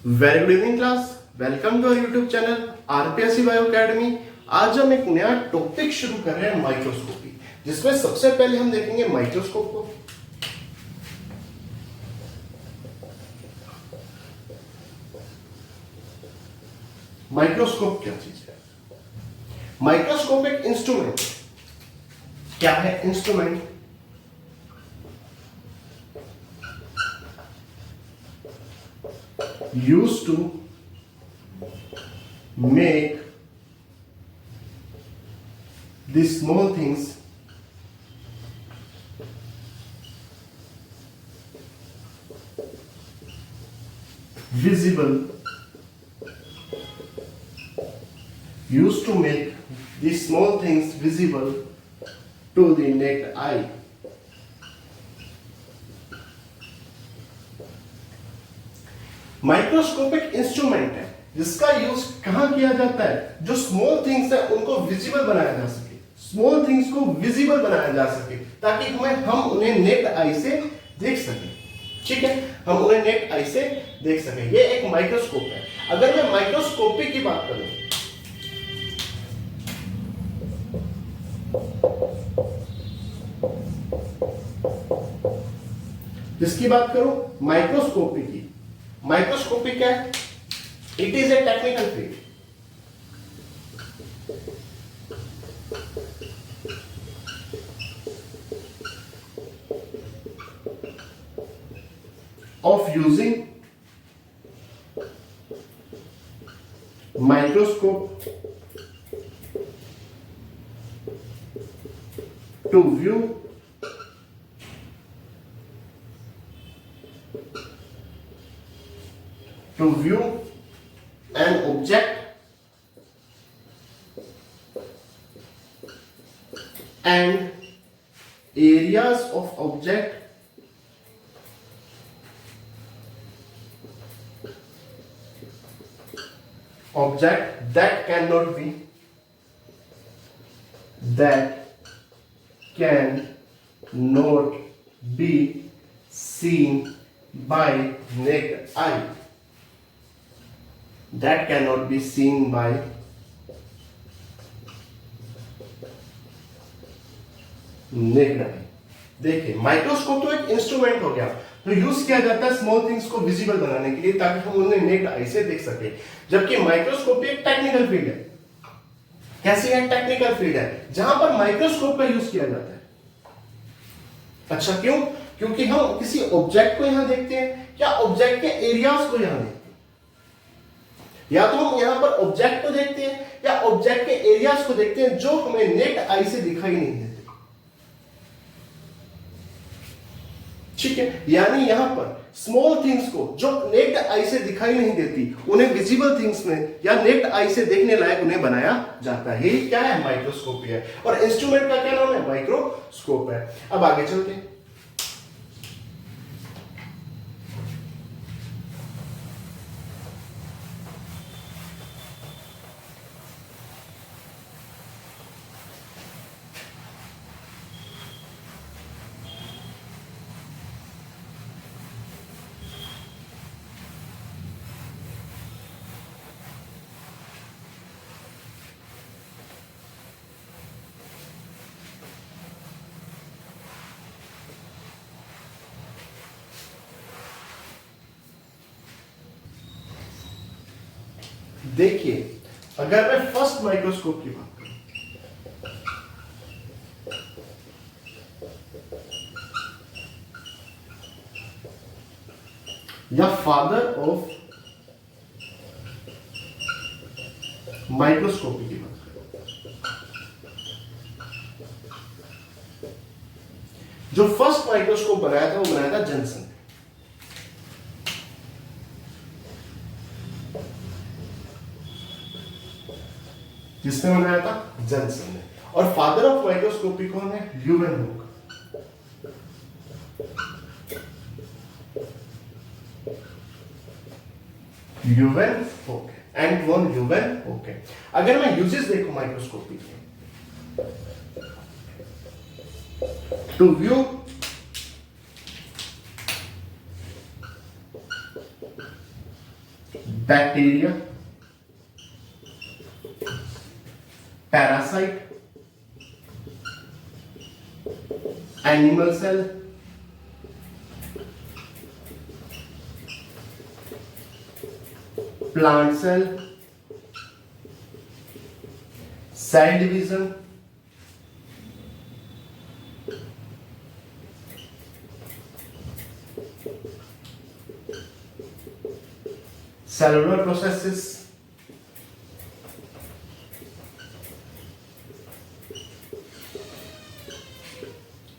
Very good evening class, welcome to our YouTube channel RPSC bio academy. आज हम एक नया टॉपिक शुरू कर रहे हैं माइक्रोस्कोपी, जिसमें सबसे पहले हम देखेंगे माइक्रोस्कोप को। माइक्रोस्कोप क्या चीज है? माइक्रोस्कोप एक इंस्ट्रूमेंट। क्या है instrument? used to make the small things visible, used to make the small things visible to the naked eye. Microscope एक इंस्ट्रूमेंट है जिसका यूज कहां किया जाता है? जो स्मॉल थिंग्स है उनको विजिबल बनाया जा सके, स्मॉल थिंग्स को विजिबल बनाया जा सके, ताकि हम उन्हें नेक्ड आई से देख सकें। ठीक है, हम उन्हें नेक्ड आई से देख सकें। ये एक माइक्रोस्कोप है। अगर मैं माइक्रोस्कोपी की बात करूं, जिसकी बात करूं माइक्रोस्कोपी की, माइक्रोस्कोपी क्या है? It is a technical field of using microscope to view an object and areas of object that cannot be seen by naked eye. That cannot be seen by naked eye. देखिए, microscope तो एक instrument हो गया, तो use किया जाता है small things को विजिबल बनाने के लिए, ताकि हम उन्हें नेक्ड आई से देख सके। जबकि माइक्रोस्कोपी एक टेक्निकल फील्ड है। कैसी है? टेक्निकल फील्ड है जहां पर माइक्रोस्कोप का यूज किया जाता है। अच्छा, क्यों? क्योंकि हम किसी ऑब्जेक्ट को यहां देखते हैं या ऑब्जेक्ट के एरियाज को यहां देखते हैं। या तो हम यहां पर ऑब्जेक्ट को देखते हैं या ऑब्जेक्ट के एरियाज को देखते हैं, जो हमें नेक्ड आई से दिखाई नहीं देते। ठीक है, यानी यहां पर स्मॉल थिंग्स को जो नेक्ड आई से दिखाई नहीं देती, उन्हें विजिबल थिंग्स में या नेक्ड आई से देखने लायक उन्हें बनाया जाता है। ये क्या है? माइक्रोस्कोपी है। और इंस्ट्रूमेंट का क्या नाम है? माइक्रोस्कोप है। अब आगे चलते हैं। देखिए, अगर मैं फर्स्ट माइक्रोस्कोप की बात करूं, या फादर ऑफ माइक्रोस्कोपी की बात करूं, जो फर्स्ट माइक्रोस्कोप बनाया था वो बनाया था जॉनसन। किसने बनाया था? जॉनसन ने। और फादर ऑफ माइक्रोस्कोपी कौन है? ल्यूवेनहोक। ल्यूवेनहोक, एंटवन ल्यूवेनहोक। अगर मैं यूजेस देखूं माइक्रोस्कोपी के, to view bacteria, parasite, animal cell, plant cell, cell division, cellular processes,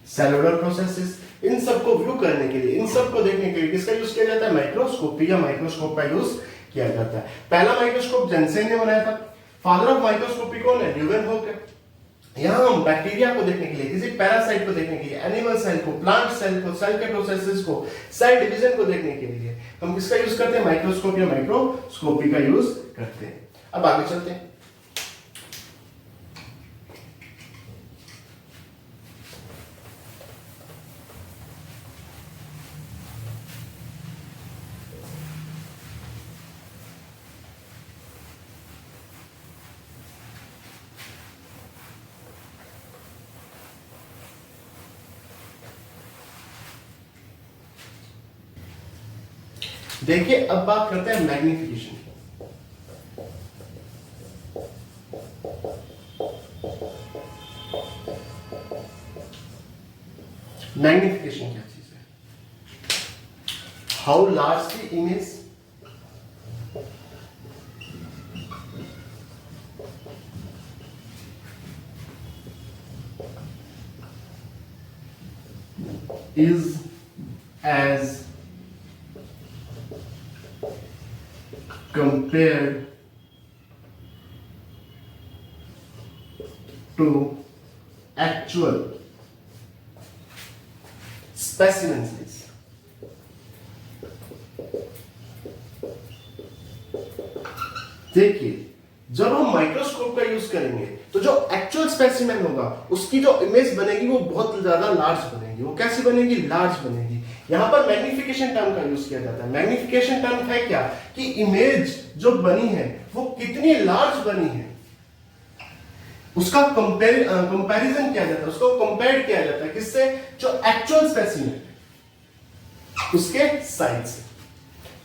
cellular processes, इन सबको व्यू करने के लिए, इन सबको देखने के लिए किसका यूज किया जाता है? माइक्रोस्कोपी या माइक्रोस्कोप का यूज किया जाता है। पहला माइक्रोस्कोप जेन्सेन ने बनाया था। फादर ऑफ माइक्रोस्कोपी कौन है? ल्यूवेनहोक है। यहां हम बैक्टीरिया को देखने के लिए, किसी पैरासाइट को देखने के लिए, एनिमल सेल को, प्लांट सेल को, सेल के प्रोसेसेस को, सेल डिवीजन को देखने के लिए हम किसका यूज करते हैं? माइक्रोस्कोप या माइक्रोस्कोपी का यूज करते हैं। अब आगे चलते हैं। देखिए अब बात करते हैं मैग्निफिकेशन की। मैग्निफिकेशन क्या चीज है? How large the image, is as compared to actual specimen size। देखिए जब हम माइक्रोस्कोप का यूज करेंगे तो जो एक्चुअल स्पेसिमेन होगा उसकी जो इमेज बनेगी वो बहुत ज्यादा लार्ज बनेगी। वो कैसी बनेगी? लार्ज बनेगी। यहां पर मैग्निफिकेशन टर्म का यूज किया जाता है। मैग्निफिकेशन टर्म है क्या कि इमेज जो बनी है वो कितनी लार्ज बनी है उसका कंपैरिजन किया जाता है, उसको कंपेयर किया जाता है किससे? जो एक्चुअल स्पेसिमेन उसके साइज से।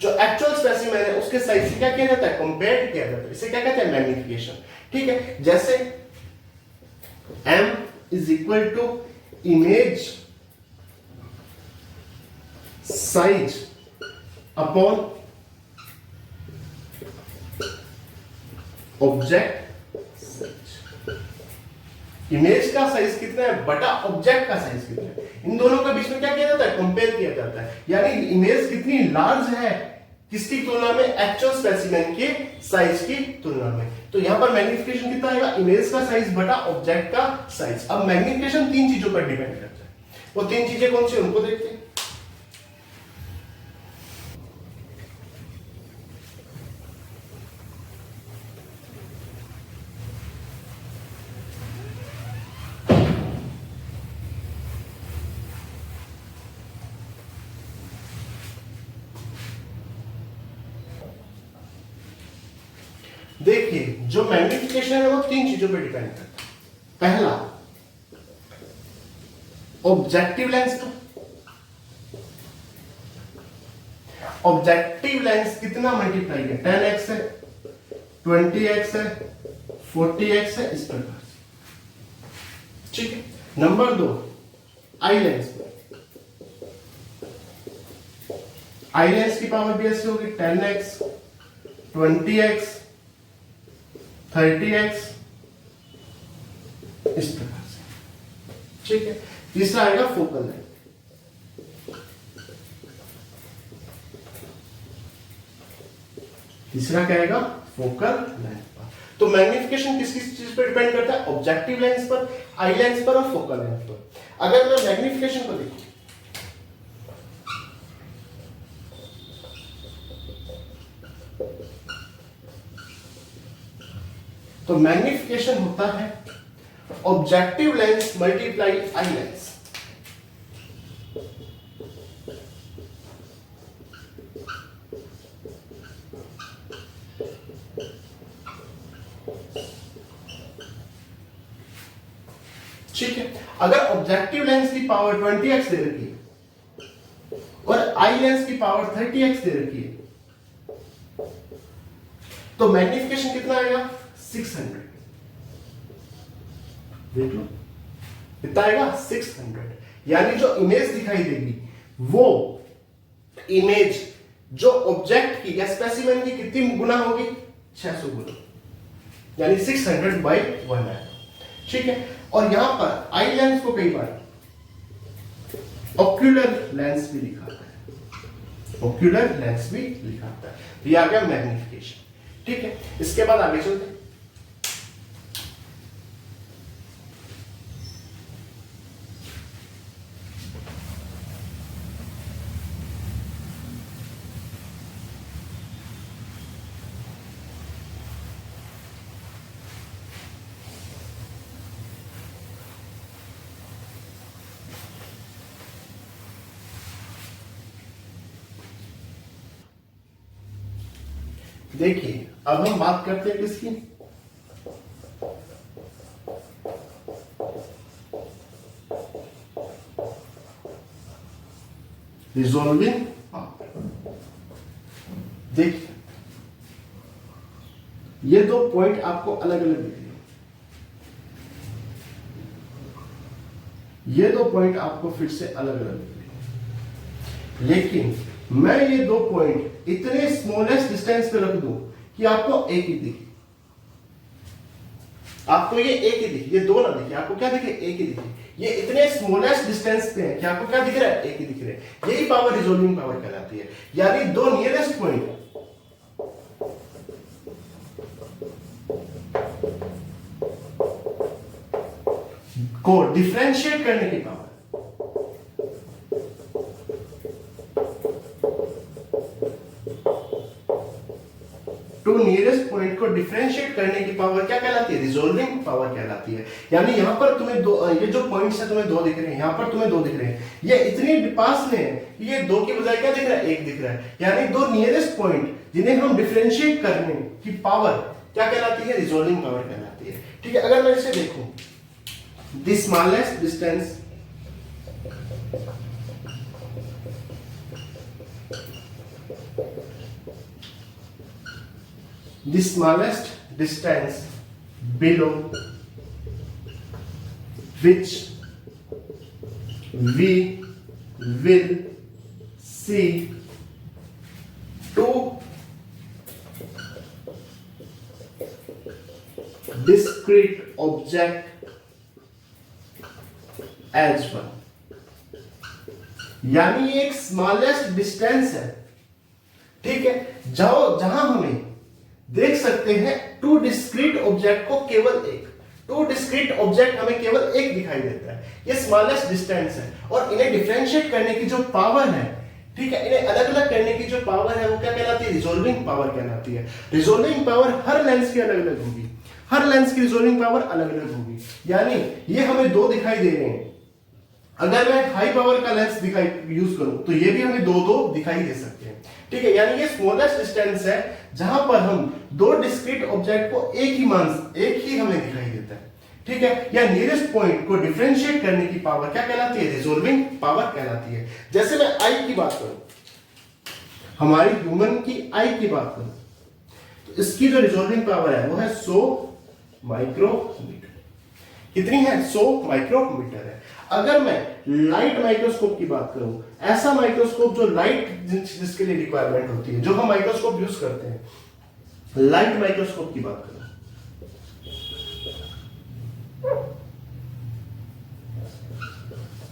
जो एक्चुअल स्पेसिमेन है उसके साइज से क्या किया जाता है? कंपेयर किया जाता है। इसे क्या कहते हैं? मैग्निफिकेशन। ठीक है, जैसे m is equal to image size upon object size. Image का साइज कितना है बटा ऑब्जेक्ट का साइज कितना है, इन दोनों के बीच में क्या किया जाता है? कंपेयर किया जाता है। यानी इमेज कितनी लार्ज है किसकी तुलना में? एक्चुअल स्पेसिमेन के साइज की तुलना में। तो यहां पर मैग्निफिकेशन कितना आएगा? इमेज का साइज बटा ऑब्जेक्ट का साइज। अब मैग्निफिकेशन तीन चीजों पर डिपेंड करता है। वो तीन चीजें कौन सी उनको देखते हैं। देखिए जो मैग्निफिकेशन है वो तीन चीजों पर डिपेंड करता है। पहला ऑब्जेक्टिव लेंस का। ऑब्जेक्टिव लेंस कितना मल्टीप्लाई है? 10x है, 20x है, 40x है, इस प्रकार से। ठीक है। नंबर दो आई लेंस पर। आई लेंस की पावर भी ऐसी होगी 10x, 20x, 30x, इस प्रकार से। ठीक है। तीसरा आएगा फोकल लेंथ। तीसरा क्या आएगा? फोकल लेंथ पर। तो मैग्निफिकेशन किस किस चीज पर डिपेंड करता है? ऑब्जेक्टिव लेंस पर, आई लेंस पर और फोकल लेंथ पर। अगर मैं मैग्निफिकेशन को देखूं तो मैग्निफिकेशन होता है objective lens multiply eye lens. ठीक है, अगर ऑब्जेक्टिव लेंस की पावर 20x दे रखी है और आई लेंस की पावर 30x दे रखी है, तो मैग्निफिकेशन कितना आएगा? 600। देख लो कितना आएगा? 600। यानी जो इमेज दिखाई देगी वो इमेज जो ऑब्जेक्ट की या स्पेसिमेन की कितनी गुना होगी? 600 गुना, यानी 600/1 है। ठीक है, और यहां पर आई लेंस को कई बार ऑक्यूलर लेंस भी लिखा है, ऑक्यूलर लेंस भी लिखा है। तो ये आ गया मैग्निफिकेशन। ठीक है, इसके बाद आगे चलते हैं। देखिए अब हम बात करते हैं किसकी? Resolving power. देखिए ये दो पॉइंट आपको अलग अलग दिख रहे हैं, ये दो पॉइंट आपको फिर से अलग अलग दिख रहे हैं, लेकिन मैं ये दो पॉइंट इतने स्मॉलेस्ट डिस्टेंस पे रख दूं कि आपको एक ही दिखे, आपको ये एक ही दिखे, ये दो ना दिखे, आपको क्या दिखे? एक ही दिखे। ये इतने स्मॉलेस्ट डिस्टेंस पे है कि आपको क्या दिख रहा है? एक ही दिख रहा है। यही पावर रिजॉल्विंग पावर कहलाती है। यानी दो नियरेस्ट पॉइंट को डिफरेंशिएट करने की पावर, टू नियरेस्ट पॉइंट को डिफरेंशिएट करने की पावर क्या कहलाती है? रिजॉल्विंग पावर कहलाती है। यानी यहां पर तुम्हें दो, ये जो पॉइंट्स है तुम्हें दो दिख रहे हैं, यहां पर तुम्हें दो दिख रहे हैं, ये इतनी पास में है ये दो के बजाय क्या दिख रहा है? एक दिख रहा है। यानी दो नियरेस्ट पॉइंट जिन्हें हम डिफरेंशिएट करने की पावर क्या कहलाती है? रिजॉल्विंग पावर कहलाती है। ठीक है, अगर मैं इसे देखूं, the smallest distance the smallest distance below which we will see two discrete object as one। यानी ये एक स्मॉलेस्ट डिस्टेंस है, ठीक है, जहां हमें देख सकते हैं टू डिस्क्रीट ऑब्जेक्ट को केवल एक, टू डिस्क्रीट ऑब्जेक्ट हमें केवल एक दिखाई देता है। ये स्मॉलेस्ट डिस्टेंस है और इन्हें डिफरेंशिएट करने की जो पावर है, ठीक है, इन्हें अलग अलग करने की जो पावर है वो क्या कहलाती है? रिजॉल्विंग पावर कहलाती है। रिजॉल्विंग पावर हर लेंस की अलग अलग होगी, हर लेंस की रिजॉल्विंग पावर अलग अलग होगी। यानी ये हमें दो दिखाई दे रहे हैं, अगर मैं हाई पावर का लेंस दिखाई यूज करूं तो ये भी हमें दो दो दिखाई दे सकते हैं। ठीक है, यानी ये स्मॉलेस्ट डिस्टेंस है जहां पर हम दो डिस्क्रीट ऑब्जेक्ट को एक ही हमें दिखाई देता है। ठीक है, या नियरेस्ट पॉइंट को डिफरेंशिएट करने की पावर क्या कहलाती है? रिजॉल्विंग पावर कहलाती है। जैसे मैं आई की बात करूं, हमारी ह्यूमन की आई की बात करूं, तो इसकी जो रिजॉल्विंग पावर है वो है 100 माइक्रोमीटर। कितनी है? 100 माइक्रोमीटर है। अगर मैं लाइट माइक्रोस्कोप की बात करूं, ऐसा माइक्रोस्कोप जो लाइट जिसके लिए रिक्वायरमेंट होती है, जो हम माइक्रोस्कोप यूज करते हैं, लाइट माइक्रोस्कोप की बात करूं,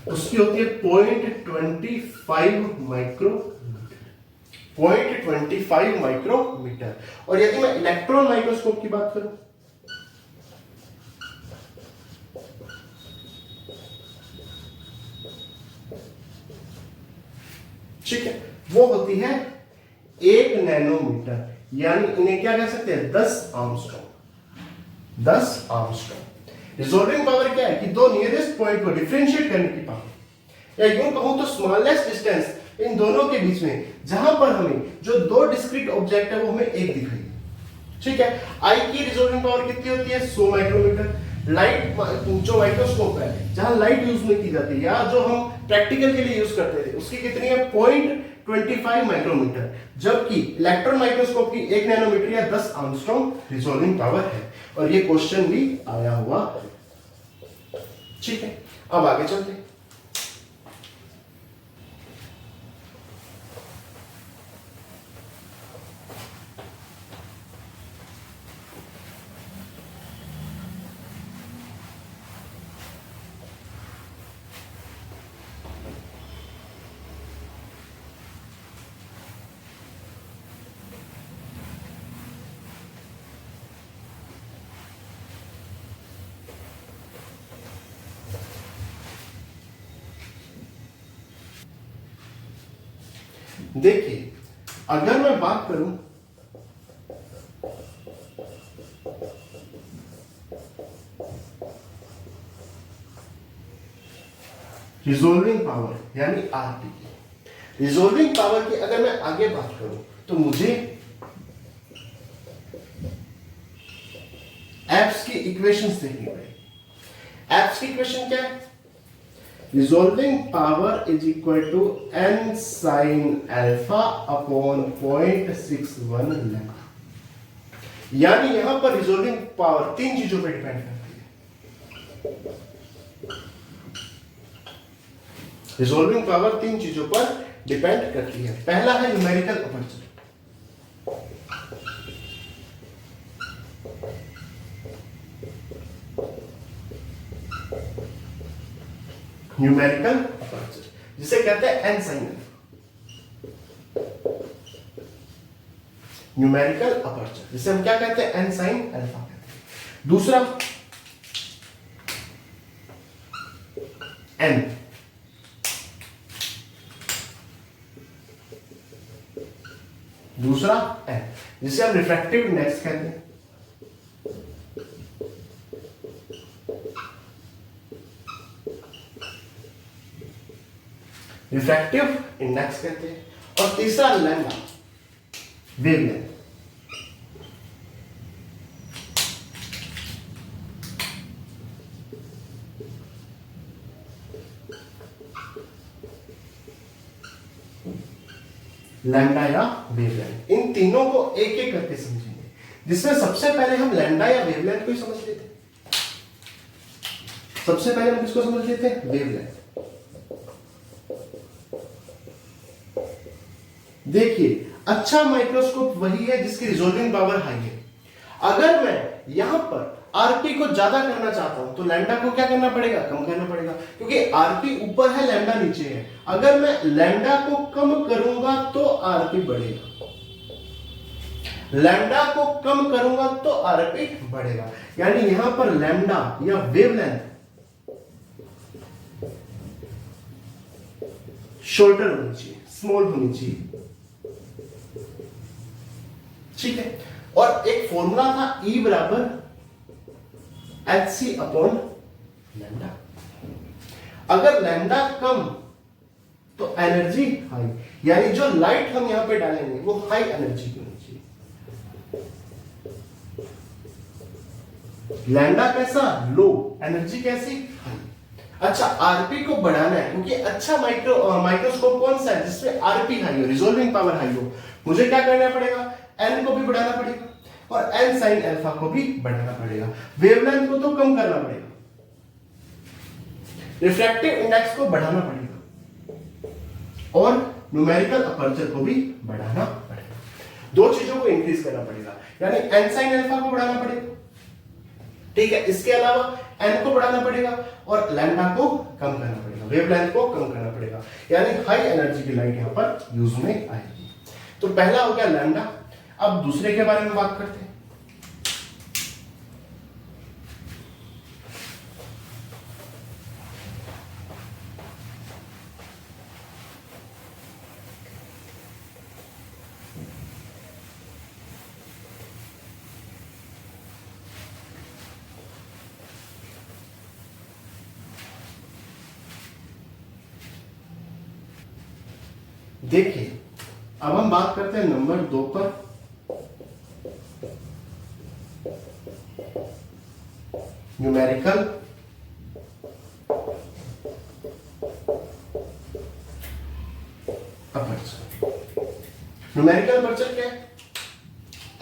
उसकी होती है 0.25 माइक्रोमीटर, 0.25 माइक्रोमीटर। और यदि मैं इलेक्ट्रॉन माइक्रोस्कोप की बात करूं, ठीक है, वो होती है 1 नैनोमीटर। यानी इन्हें क्या कह सकते हैं? 10 आर्मस्ट्रॉन्ग, 10 आर्मस्ट्रॉन्ग। रिजॉल्विंग पावर क्या है? कि दो नियरेस्ट पॉइंट को डिफरेंशिएट करने की पावर, या यूं कहूं तो स्मॉलेस्ट डिस्टेंस इन दोनों के बीच में, जहां पर हमें जो दो डिस्क्रीट ऑब्जेक्ट है वो हमें एक दिखाई दे। ठीक है, आई की रिजॉल्विंग पावर कितनी होती है? 100 माइक्रोमीटर। लाइट जो माइक्रोस्कोप है जहां लाइट यूज में की जाती है या जो हम प्रैक्टिकल के लिए यूज करते थे उसकी कितनी है 0.25 माइक्रोमीटर, जबकि इलेक्ट्रॉन माइक्रोस्कोप की 1 नैनोमीटर या 10 एंगस्ट्रॉम रिजोल्विंग पावर है। और ये क्वेश्चन भी आया हुआ है। ठीक है, अब आगे चलते हैं। देखिए, अगर मैं बात करूं रिजोल्विंग पावर यानी आरपी की, रिजोल्विंग पावर की अगर मैं आगे बात करूं तो मुझे एप्स की इक्वेशंस देखनी पड़ेगी। एप्स की इक्वेशन क्या है? Resolving power is equal to n sine alpha upon 0.61 lambda. यानी यहां पर रिजोल्विंग पावर तीन चीजों पर डिपेंड करती है। रिजोल्विंग पावर तीन चीजों पर डिपेंड करती है। पहला है न्यूमेरिकल अपर्चर, न्यूमेरिकल अपर्चर जिसे कहते हैं N sine alpha. Numerical aperture जिसे हम क्या कहते हैं? एन साइन अल्फा कहते हैं। दूसरा एन, दूसरा एन जिसे हम रिफ्रैक्टिव इंडेक्स कहते हैं। रिफ्रैक्टिव इंडेक्स कहते हैं। और तीसरा लैम्डा, वेवलेंथ। लैम्डा या वेवलेंथ, इन तीनों को एक एक करके समझेंगे, जिसमें सबसे पहले हम लैम्डा या वेवलेंथ को ही समझ लेते हैं। सबसे पहले हम किसको समझ लेते हैं? वेवलेंथ। देखिए, अच्छा माइक्रोस्कोप वही है जिसकी रिजोल्विंग पावर हाई है। अगर मैं यहां पर आरपी को ज्यादा करना चाहता हूं तो लैम्डा को क्या करना पड़ेगा? कम करना पड़ेगा, क्योंकि आरपी ऊपर है, लैम्डा नीचे है। अगर मैं लैम्डा को कम करूंगा तो आरपी बढ़ेगा, लैम्डा को कम करूंगा तो आरपी बढ़ेगा। यानी यहां पर लैम्डा या वेवलेंथ शॉर्टर होनी चाहिए, स्मॉल होनी चाहिए। ठीक है, और एक फॉर्मूला था E बराबर HC अपॉन लैम्डा। अगर लैम्डा कम तो एनर्जी हाई, यानी जो लाइट हम यहां पे डालेंगे वो हाई एनर्जी की होनी चाहिए। लैम्डा कैसा? लो, एनर्जी कैसी? हाई। अच्छा, आरपी को बढ़ाना है, क्योंकि अच्छा माइक्रोस्कोप कौन सा है जिसमें आरपी हाई हो, रिजोल्विंग पावर हाई हो। मुझे क्या करना पड़ेगा? एन को भी बढ़ाना पड़ेगा और एन साइन अल्फा को भी बढ़ाना पड़ेगा। वेवलेंथ को तो कम करना पड़ेगा, रिफ्रैक्टिव इंडेक्स को बढ़ाना पड़ेगा और न्यूमेरिकल अपर्चर को भी बढ़ाना पड़ेगा। दो चीजों को इंक्रीज करना पड़ेगा, यानी एन साइन अल्फा को बढ़ाना पड़ेगा। ठीक है, इसके अलावा एन को बढ़ाना पड़ेगा और लैम्डा को कम करना पड़ेगा, वेवलेंथ को कम करना पड़ेगा, यानी हाई एनर्जी की लाइट यहां पर यूज में आएगी। तो पहला हो गया लैम्डा। अब दूसरे के बारे में बात करते हैं। देखिए, अब हम बात करते हैं नंबर 2 पर। Numerical aperture. न्यूमेरिकल अपर्चर क्या है?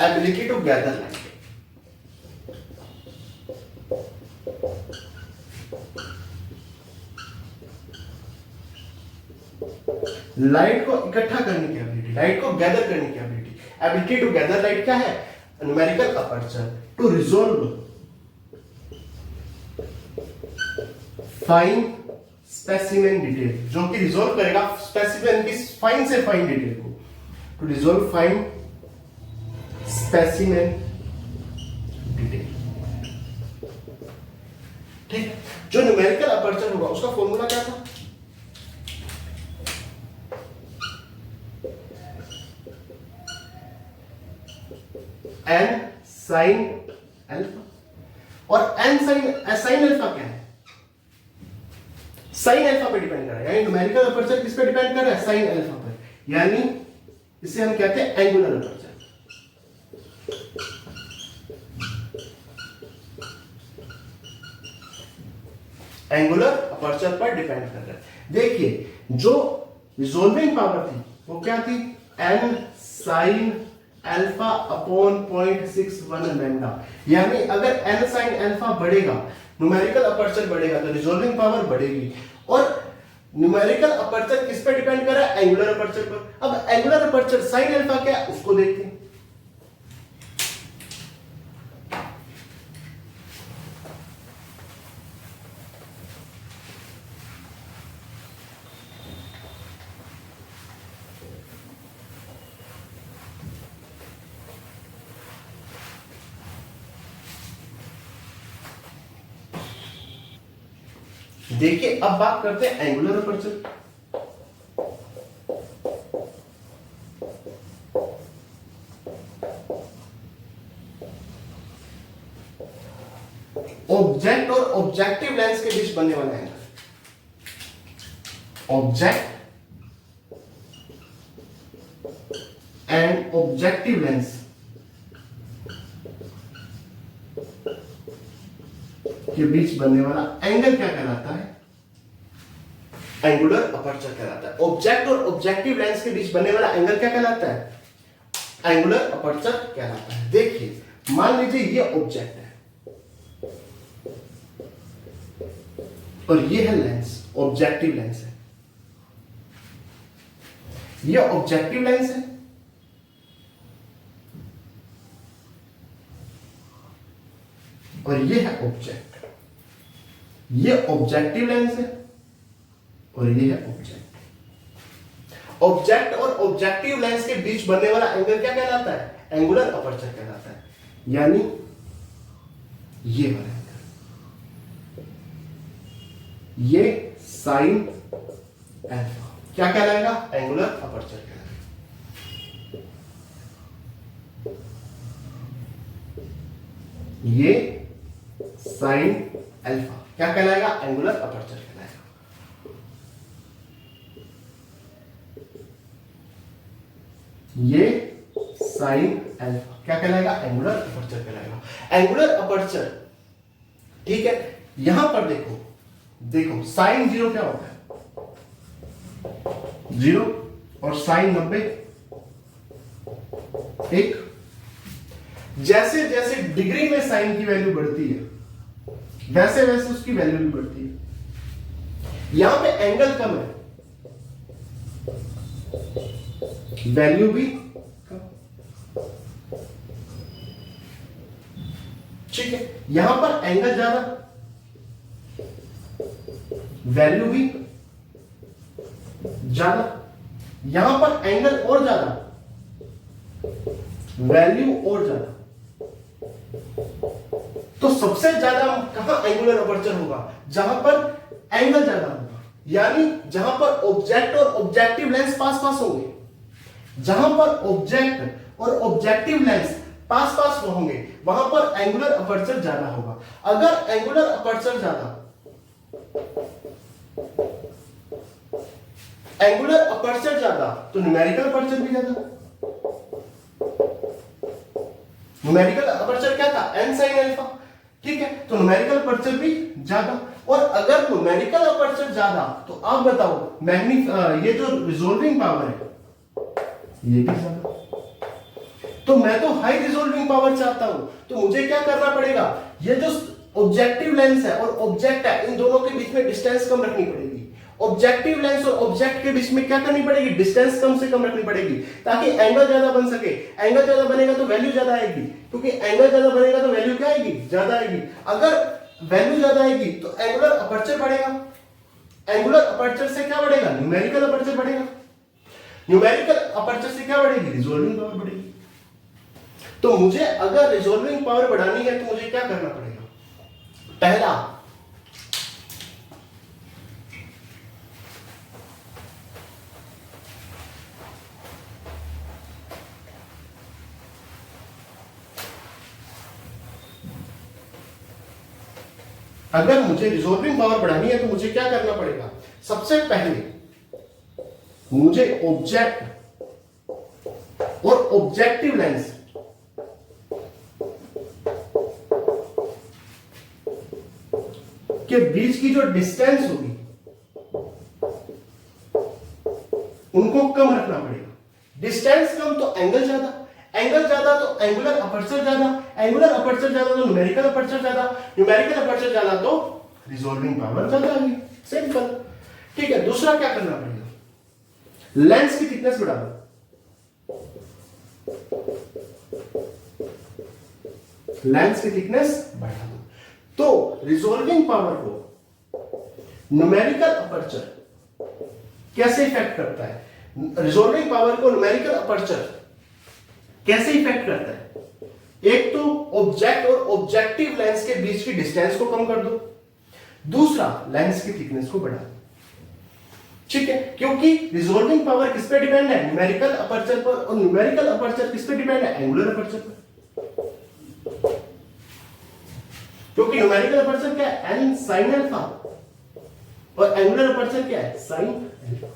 Ability to gather light. Light को इकट्ठा करने की एबिलिटी, लाइट को गैदर करने की ability. Ability to gather light क्या है? Numerical aperture. To resolve fine specimen detail, जो कि रिजोल्व करेगा स्पेसिमेन की फाइन से फाइन डिटेल को। To resolve fine specimen detail. ठीक है, जो न्यूमेरिकल अपर्चर होगा उसका फॉर्मूला क्या था? N sine alpha. और एन साइन अल्फा क्या है? साइन अल्फा पे डिपेंड कर रहा है, यानी न्यूमेरिकल अपर्चर किस पे डिपेंड कर रहा है? साइन अल्फा पर, यानी इसे हम कहते हैं एंगुलर अपर्चर। एंगुलर अपर्चर पर डिपेंड कर रहा है। देखिए, जो रिजोल्विंग पावर थी वो क्या थी? N sine alpha upon 0.61 lambda. यानी अगर एन साइन अल्फा बढ़ेगा, न्यूमेरिकल अपर्चर बढ़ेगा, तो रिजोल्विंग पावर बढ़ेगी। और न्यूमेरिकल अपर्चर किस पे डिपेंड कर रहा है? एंगुलर अपर्चर पर। अब एंगुलर अपर्चर साइन अल्फा क्या है उसको देखते हैं। देखिए, अब बात करते हैं एंगुलर अपर्चर। ऑब्जेक्ट और ऑब्जेक्टिव लेंस के बीच बनने वाला angle, object and objective lens के बीच बनने वाला एंगल क्या कहलाता है? एंगुलर अपर्चर कहलाता है। ऑब्जेक्ट और ऑब्जेक्टिव लेंस के बीच बनने वाला एंगल क्या कहलाता है? एंगुलर अपर्चर कहलाता है। देखिए, मान लीजिए ये ऑब्जेक्ट है और ये है लेंस, ऑब्जेक्टिव लेंस है। ये ऑब्जेक्टिव लेंस है और ये है ऑब्जेक्ट। ये ऑब्जेक्टिव लेंस है और ये है ऑब्जेक्ट। ऑब्जेक्ट और ऑब्जेक्टिव लेंस के बीच बनने वाला एंगल क्या कहलाता है? एंगुलर अपर्चर कहलाता है। यानी ये वाला एंगल, ये साइन अल्फा क्या कहलाएगा? एंगुलर अपर्चर कहलाएगा। ये साइन अल्फा क्या कहलाएगा? एंगुलर अपर्चर कहलाएगा। ये साइन अल्फा क्या कहलाएगा? एंगुलर अपर्चर कहलाएगा। एंगुलर अपर्चर, ठीक है। यहां पर देखो, देखो साइन 0 क्या होता है? 0 और साइन 90 1। जैसे जैसे डिग्री में साइन की वैल्यू बढ़ती है वैसे वैसे उसकी वैल्यू भी बढ़ती है। यहां पे एंगल कम है, वैल्यू भी कम। ठीक है, यहां पर एंगल ज्यादा, वैल्यू भी ज्यादा। यहां पर एंगल और ज्यादा, वैल्यू और ज्यादा। तो सबसे ज्यादा कहां एंगुलर अपर्चर होगा? जहां पर एंगल ज्यादा होगा, यानी जहां पर ऑब्जेक्ट और ऑब्जेक्टिव लेंस पास पास होंगे। जहां पर ऑब्जेक्ट और ऑब्जेक्टिव लेंस पास पास होंगे वहां पर एंगुलर अपर्चर ज्यादा होगा। अगर एंगुलर अपर्चर ज्यादा, एंगुलर अपर्चर ज्यादा तो न्यूमेरिकल अपर्चर भी ज्यादा। न्यूमेरिकल अपर्चर क्या था? N sine alpha. ठीक है, तो न्यूमेरिकल अपर्चर भी ज्यादा। और अगर न्यूमेरिकल अपर्चर ज्यादा तो आप बताओ ये जो रिजोल्विंग पावर है ये भी ज्यादा। तो मैं तो हाई रिजोल्विंग पावर चाहता हूं, तो मुझे क्या करना पड़ेगा, ये जो ऑब्जेक्टिव लेंस है और ऑब्जेक्ट है इन दोनों के बीच में डिस्टेंस कम रखनी पड़ेगी। ऑब्जेक्टिव लेंस और ऑब्जेक्ट के बीच में क्या करनी पड़ेगी, डिस्टेंस कम से कम रखनी पड़ेगी, ताकि एंगल ज्यादा बन सके। एंगल ज्यादा बनेगा तो वैल्यू ज्यादा आएगी, क्योंकि एंगल ज्यादा बनेगा तो वैल्यू क्या आएगी, ज्यादा आएगी। अगर वैल्यू ज्यादा आएगी तो एंगुलर अपर्चर बढ़ेगा, एंगुलर अपर्चर से क्या बढ़ेगा, न्यूमेरिकल अपर्चर बढ़ेगा, न्यूमेरिकल अपर्चर से क्या बढ़ेगी, रिजोल्विंग पावर बढ़ेगी। तो मुझे अगर रिजोल्विंग पावर बढ़ानी है तो मुझे क्या करना पड़ेगा, पहला अगर मुझे रिजोल्विंग पावर बढ़ानी है तो मुझे क्या करना पड़ेगा, सबसे पहले मुझे ऑब्जेक्ट और ऑब्जेक्टिव लेंस के बीच की जो डिस्टेंस होगी उनको कम रखना पड़ेगा। डिस्टेंस कम तो एंगल ज्यादा, एंगल ज्यादा तो एंगुलर अपर्चर ज्यादा, एंगुलर अपर्चर ज्यादा तो न्यूमेरिकल अपर्चर ज्यादा, न्यूमेरिकल अपर्चर ज्यादा तो रिजोल्विंग पावर ज्यादा आएगी। सिंपल। ठीक है, दूसरा क्या करना पड़ेगा, लेंस की थिकनेस बढ़ा दो। लेंस की थिकनेस बढ़ा दो तो रिजोल्विंग पावर को न्यूमेरिकल अपर्चर कैसे इफेक्ट करता है, रिजोल्विंग पावर को न्यूमेरिकल अपर्चर कैसे इफेक्ट करता है। एक तो ऑब्जेक्ट और ऑब्जेक्टिव लेंस के बीच की डिस्टेंस को कम कर दो, दूसरा लेंस की थिकनेस को बढ़ा दो। ठीक है, क्योंकि रिजोल्विंग पावर किस पे डिपेंड है, न्यूमेरिकल अपर्चर पर, और न्यूमेरिकल अपर्चर किस पे डिपेंड है, एंगुलर अपर्चर पर। क्योंकि न्यूमेरिकल अपर्चर क्या है, एन साइन अल्फा, और एंगुलर अपर्चर क्या है, साइन अल्फा।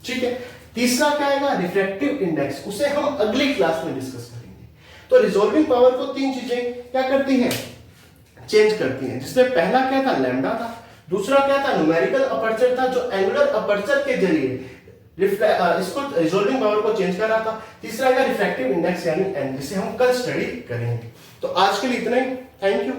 ठीक है, तीसरा क्या आएगा, रिफ्रैक्टिव इंडेक्स, उसे हम अगली क्लास में डिस्कस करेंगे। तो रिजोल्विंग पावर को तीन चीजें क्या करती हैं, चेंज करती हैं, जिसमें पहला क्या था, लैम्डा था, दूसरा क्या था, न्यूमेरिकल अपर्चर था जो एंगुलर अपर्चर के जरिए इसको रिजोल्विंग पावर को चेंज कर रहा था, तीसरा है रिफ्रैक्टिव इंडेक्स यानी एन, जिसे हम कल स्टडी करेंगे। तो आज के लिए इतना ही, थैंक यू।